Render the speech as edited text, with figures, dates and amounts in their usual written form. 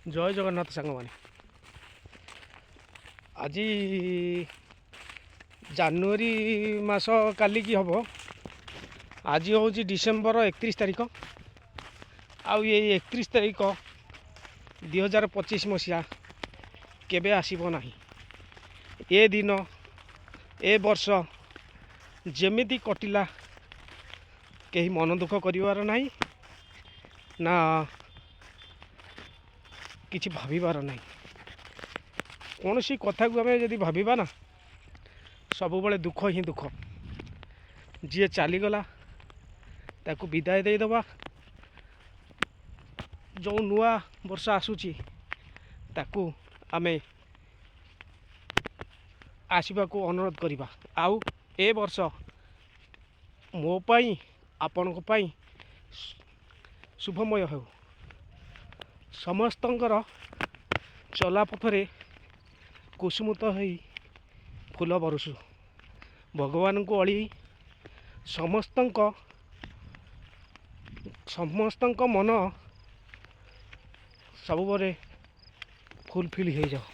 जय जगन्नाथ सांग मैंने आज जानुरी मास काली की हम आज हूँ डिसेम्बर 31 तारीख आउ ये 31 तारीख 2025 मसीहा केबे आसीबो नाही। ए दिन ए वर्ष जेमिति कटिला कहीं मन दुख करिवार नाही ना किछि भाविबार नाही। कौन सी कथा को आम जदि भाविबा ना सब बड़े दुख ही दुख। जी चलीगला ताकू विदाय देदबा। जो नुआ वर्ष आसूची ताकू आमे आसवा को अनुरोध करवा। आउ ए वर्ष मो पाई आपण पाई शुभमय हो। समस्तंकर चला पथरे कुसुमुत हो फूल बरसु। भगवान को अड़ी समस्तंक मन सब फुलफिल हो जाओ।